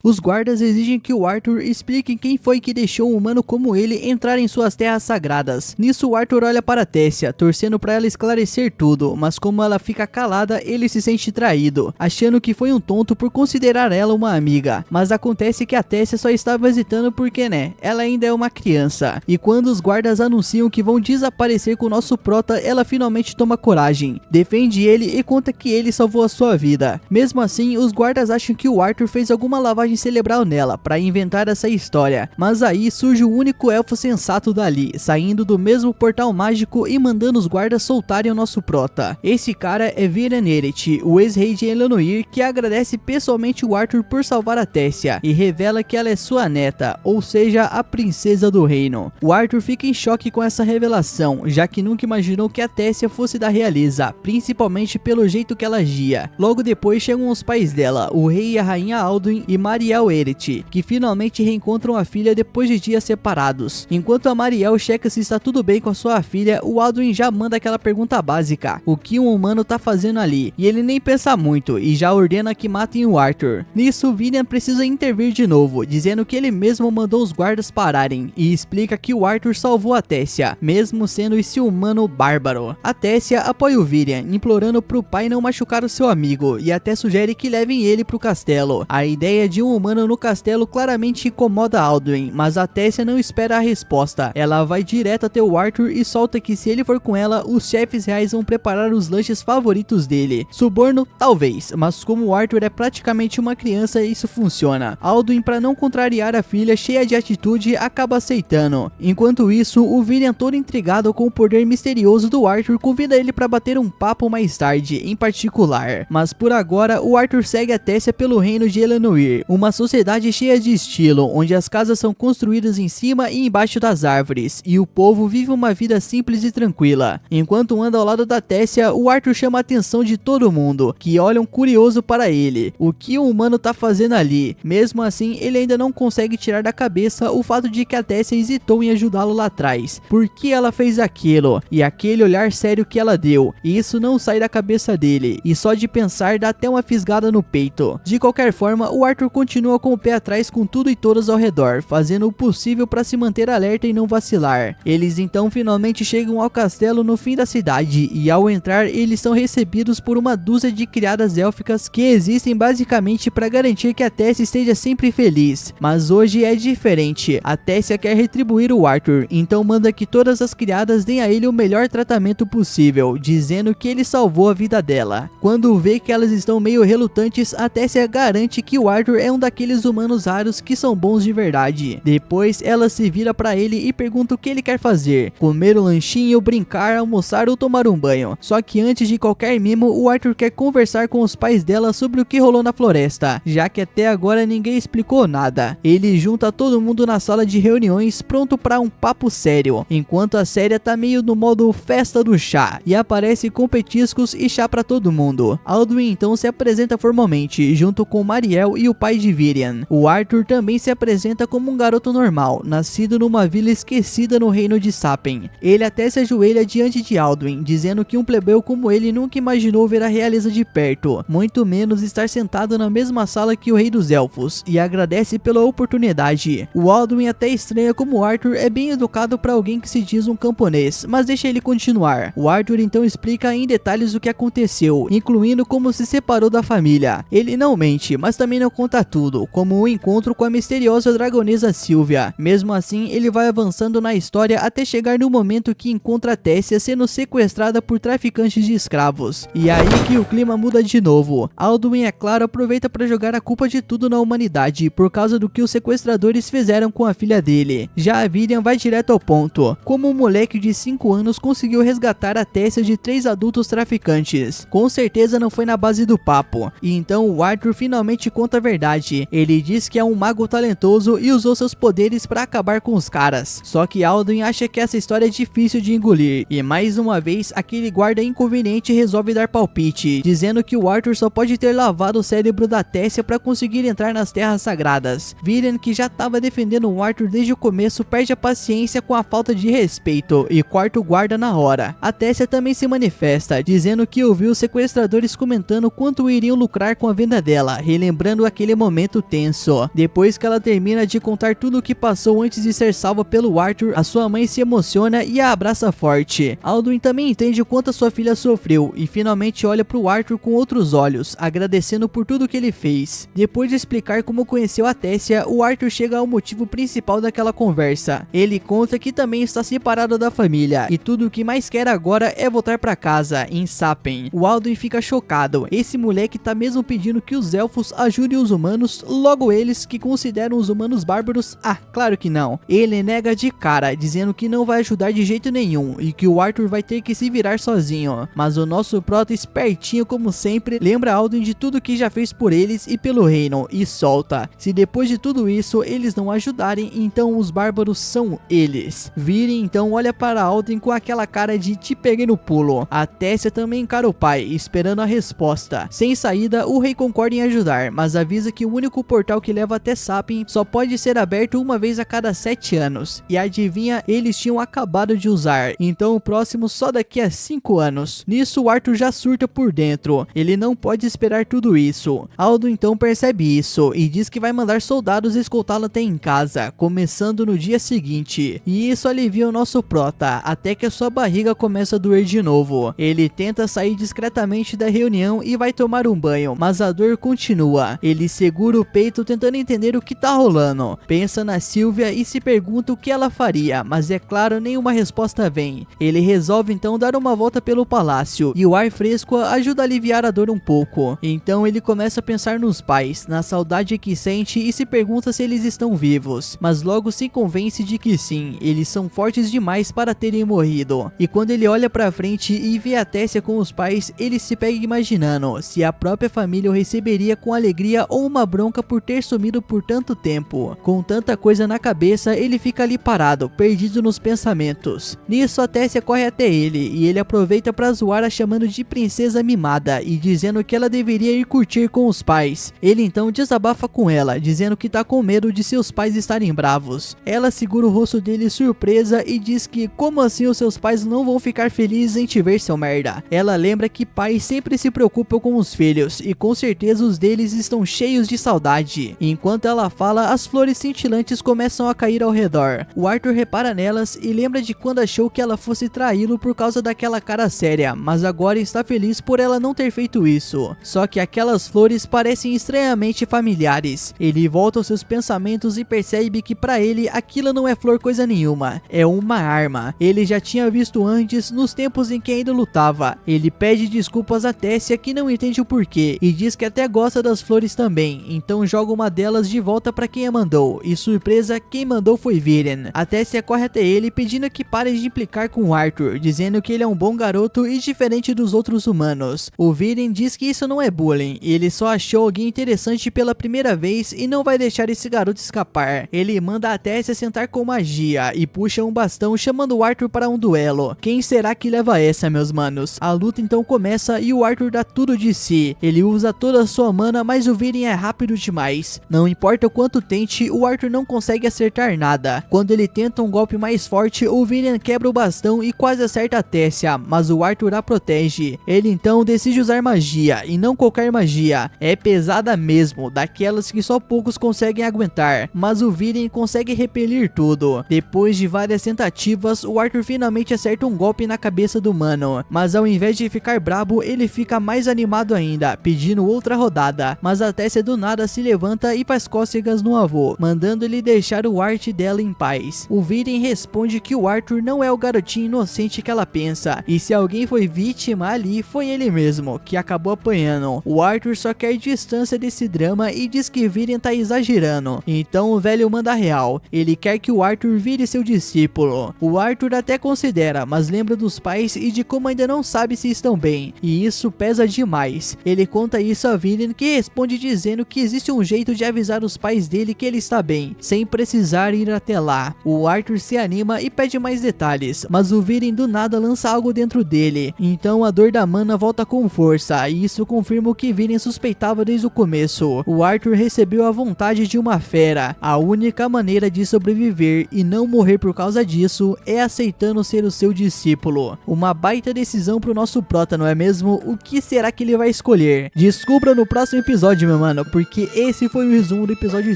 Os guardas exigem que o Arthur explique quem foi que deixou um humano como ele entrar em suas terras sagradas. Nisso o Arthur olha para Tessia, torcendo para ela esclarecer tudo, mas como ela fica calada, ele se sente traído, achando que foi um tonto por considerar ela uma amiga. Mas acontece que a Tessia só estava hesitando porque, né, ela ainda é uma criança. E quando os guardas anunciam que vão desaparecer com o nosso prota, ela finalmente toma coragem, defende ele e conta que ele salvou a sua vida. Mesmo assim, os guardas acham que o Arthur fez alguma lavagem cerebral nela para inventar essa história, mas aí surge o único elfo sensato dali, saindo do mesmo portal mágico e mandando os guardas soltarem o nosso prota. Esse cara é Viren Eret, o ex-rei de Elenoir, que agradece pessoalmente o Arthur por salvar a Tessia e revela que ela é sua neta, ou seja, a princesa do reino. O Arthur fica em choque com essa revelação, já que nunca imaginou que a Tessia fosse da realeza, principalmente pelo jeito que ela agia. Logo depois chegam os pais dela, o rei e a rainha Alduin, e Mariel Eret, que finalmente reencontram a filha depois de dias separados. Enquanto a Mariel checa se está tudo bem com a sua filha, o Alduin já manda aquela pergunta básica: o que um humano tá fazendo ali? E ele nem pensa muito e já ordena que matem o Arthur. Nisso, Viren precisa intervir de novo, dizendo que ele mesmo mandou os guardas pararem, e explica que o Arthur salvou a Tessia, mesmo sendo esse humano bárbaro. A Tessia apoia o Viren, implorando pro pai não machucar o seu amigo, e até sugere que levem ele pro castelo. A ideia de um humano no castelo claramente incomoda Alduin, mas a Tessia não espera a resposta. Ela vai direto até o Arthur e solta que se ele for com ela, os chefes reais vão preparar os lanches favoritos dele. Suborno? Talvez, mas como o Arthur é praticamente uma criança, isso funciona. Alduin, para não contrariar a filha cheia de atitude, acaba aceitando. Enquanto isso, o Viren, todo intrigado com o poder misterioso do Arthur, convida ele para bater um papo mais tarde, em particular. Mas por agora, o Arthur segue a Tessia pelo reino de Eleanor, uma sociedade cheia de estilo, onde as casas são construídas em cima e embaixo das árvores, e o povo vive uma vida simples e tranquila. Enquanto anda ao lado da Tessia, o Arthur chama a atenção de todo mundo, que olham curioso para ele. O que o humano tá fazendo ali? Mesmo assim, ele ainda não consegue tirar da cabeça o fato de que a Tessia hesitou em ajudá-lo lá atrás. Por que ela fez aquilo? E aquele olhar sério que ela deu. E isso não sai da cabeça dele, e só de pensar dá até uma fisgada no peito. De qualquer forma, o Arthur continua com o pé atrás com tudo e todos ao redor, fazendo o possível para se manter alerta e não vacilar. Eles então finalmente chegam ao castelo no fim da cidade, e ao entrar eles são recebidos por uma dúzia de criadas élficas que existem basicamente para garantir que a Tessia esteja sempre feliz. Mas hoje é diferente. A Tessia quer retribuir o Arthur, então manda que todas as criadas deem a ele o melhor tratamento possível, dizendo que ele salvou a vida dela. Quando vê que elas estão meio relutantes, a Tessia garante que o Arthur é um daqueles humanos raros que são bons de verdade. Depois ela se vira para ele e pergunta o que ele quer fazer: comer um lanchinho, brincar, almoçar ou tomar um banho. Só que antes de qualquer mimo, o Arthur quer conversar com os pais dela sobre o que rolou na floresta, já que até agora ninguém explicou nada. Ele junta todo mundo na sala de reuniões, pronto para um papo sério, enquanto a série tá meio no modo festa do chá, e aparece com petiscos e chá para todo mundo. Alduin então se apresenta formalmente, junto com Mariel e o pai de Viren. O Arthur também se apresenta como um garoto normal, nascido numa vila esquecida no reino de Sapen. Ele até se ajoelha diante de Alduin, dizendo que um plebeu como ele nunca imaginou ver a realeza de perto, muito menos estar sentado na mesma sala que o rei dos elfos, e agradece pela oportunidade. O Alduin até estranha como Arthur é bem educado para alguém que se diz um camponês, mas deixa ele continuar. O Arthur então explica em detalhes o que aconteceu, incluindo como se separou da família. Ele não mente, mas também não conta tudo, como o encontro com a misteriosa dragonesa Sylvia. Mesmo assim, ele vai avançando na história até chegar no momento que encontra a Tessia sendo sequestrada por traficantes de escravos. E aí que o clima muda de novo. Alduin, é claro, aproveita para jogar a culpa de tudo na humanidade por causa do que os sequestradores fizeram com a filha dele. Já a Viren vai direto ao ponto: como um moleque de 5 anos conseguiu resgatar a Tessia de 3 adultos traficantes. Com certeza não foi na base do papo. E então o Arthur finalmente conta a verdade. Ele diz que é um mago talentoso e usou seus poderes para acabar com os caras. Só que Alduin acha que essa história é difícil de engolir, e mais uma vez aquele guarda inconveniente resolve dar palpite, dizendo que o Arthur só pode ter lavado o cérebro da Tessia para conseguir entrar nas terras sagradas. Viren, que já estava defendendo o Arthur desde o começo, perde a paciência com a falta de respeito e corta o guarda na hora. A Tessia também se manifesta, dizendo que ouviu os sequestradores comentando quanto iriam lucrar com a venda dela, relembrando aquele momento tenso. Depois que ela termina de contar tudo o que passou antes de ser salva pelo Arthur, a sua mãe se emociona e a abraça forte. Alduin também entende o quanto a sua filha sofreu e finalmente olha para o Arthur com outros olhos, agradecendo por tudo que ele fez. Depois de explicar como conheceu a Tessia, o Arthur chega ao motivo principal daquela conversa. Ele conta que também está separado da família e tudo o que mais quer agora é voltar para casa, em Sapen. O Alduin fica chocado. Esse moleque tá mesmo pedindo que os elfos ajudem os humanos, logo eles que consideram os humanos bárbaros? Ah, claro que não. Ele nega de cara, dizendo que não vai ajudar de jeito nenhum e que o Arthur vai ter que se virar sozinho. Mas o nosso prota, espertinho como sempre, lembra Alduin de tudo que já fez por eles e pelo reino e solta: se depois de tudo isso eles não ajudarem, então os bárbaros são eles. Viren então olha para Alduin com aquela cara de te peguei no pulo. A Tessia também encara o pai, esperando a resposta. Sem saída, o rei concorda em ajudar, mas avisa que o único portal que leva até Sapien só pode ser aberto uma vez a cada 7 anos. E adivinha, eles tinham acabado de usar, então o próximo só daqui a 5 anos. Nisso o Arthur já surta por dentro, ele não pode esperar tudo isso. Aldo então percebe isso e diz que vai mandar soldados escoltá-lo até em casa, começando no dia seguinte. E isso alivia o nosso prota, até que a sua barriga começa a doer de novo. Ele tenta sair discretamente da reunião e vai tomar um banho, mas a dor continua. Ele segura o peito tentando entender o que tá rolando. Pensa na Sylvia e se pergunta o que ela faria, mas é claro, nenhuma resposta vem. Ele resolve então dar uma volta pelo palácio e o ar fresco ajuda a aliviar a dor um pouco. Então ele começa a pensar nos pais, na saudade que sente e se pergunta se eles estão vivos, mas logo se convence de que sim, eles são fortes demais para terem morrido. E quando ele olha pra frente e vê a Tessia com os pais, ele se pega imaginando se a própria família o receberia com alegria ou uma bronca por ter sumido por tanto tempo. Com tanta coisa na cabeça, ele fica ali parado, perdido nos pensamentos. Nisso a Tessia corre até ele e ele aproveita pra zoar a chamando de princesa mimada e dizendo que ela deveria ir curtir com os pais. Ele então desabafa com ela, dizendo que tá com medo de seus pais estarem bravos. Ela segura o rosto dele surpresa e diz que como assim os seus pais não vão ficar felizes em te ver, seu merda. Ela lembra que pais sempre se preocupam com os filhos e com certeza os deles estão cheios de saudade. Enquanto ela fala, as flores cintilantes começam a cair ao redor. O Arthur repara nelas e lembra de quando achou que ela fosse traí-lo por causa daquela cara séria, mas agora está feliz por ela não ter feito isso. Só que aquelas flores parecem estranhamente familiares. Ele volta aos seus pensamentos e percebe que para ele aquilo não é flor coisa nenhuma, é uma arma. Ele já tinha visto antes nos tempos em que ainda lutava. Ele pede desculpas a Tessia, que não entende o porquê e diz que até gosta das flores também, então joga uma delas de volta para quem a mandou, e surpresa, quem mandou foi Viren. A Tessia corre até ele pedindo que pare de implicar com o Arthur, dizendo que ele é um bom garoto e diferente dos outros humanos. O Viren diz que isso não é bullying, ele só achou alguém interessante pela primeira vez e não vai deixar esse garoto escapar. Ele manda a Tessia sentar com magia e puxa um bastão chamando o Arthur para um duelo. Quem será que leva essa, meus manos? A luta então começa e o Arthur dá tudo de si. Ele usa toda a sua mana, mas o Viren é rápido demais. Não importa o quanto tente, o Arthur não consegue acertar nada. Quando ele tenta um golpe mais forte, o Viren quebra o bastão e quase acerta a Tessia, mas o Arthur a protege. Ele então decide usar magia, e não qualquer magia. É pesada mesmo, daquelas que só poucos conseguem aguentar, mas o Viren consegue repelir tudo. Depois de várias tentativas, o Arthur finalmente acerta um golpe na cabeça do mano, mas ao invés de ficar brabo, ele fica mais animado ainda, pedindo outra rodada. Mas a Tessia do nada se levanta e faz cócegas no avô, mandando ele deixar o arte dela em paz. O Viren responde que o Arthur não é o garotinho inocente que ela pensa, e se alguém foi vítima ali, foi ele mesmo, que acabou apanhando. O Arthur só quer distância desse drama e diz que Viren tá exagerando, então o velho manda real. Ele quer que o Arthur vire seu discípulo. O Arthur até considera, mas lembra dos pais e de como ainda não sabe se estão bem, e isso pesa demais. Ele conta isso a Viren, que responde dizendo que existe um jeito de avisar os pais dele que ele está bem, sem precisar ir até lá. O Arthur se anima e pede mais detalhes, mas o Viren do nada lança algo dentro dele, então a dor da mana volta com força, e isso confirma o que Viren suspeitava desde o começo. O Arthur recebeu a vontade de uma fera. A única maneira de sobreviver e não morrer por causa disso é aceitando ser o seu discípulo. Uma baita decisão pro nosso prota, não é mesmo? O que será que ele vai escolher? Descubra no próximo episódio, meu mano, porque esse foi o resumo do episódio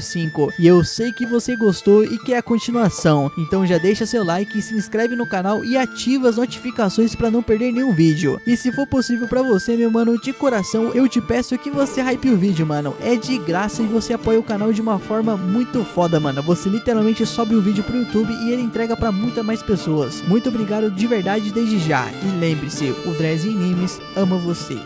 5 e eu sei que você gostou e quer a continuação, então já deixa seu like, se inscreve no canal e ativa as notificações para não perder nenhum vídeo. E se for possível pra você, meu mano, de coração, eu te peço que você hype o vídeo, mano. É de graça e você apoia o canal de uma forma muito foda, mano. Você literalmente sobe o vídeo pro YouTube e ele entrega pra muitas mais pessoas. Muito obrigado de verdade desde já. E lembre-se, o Dress Animes ama você.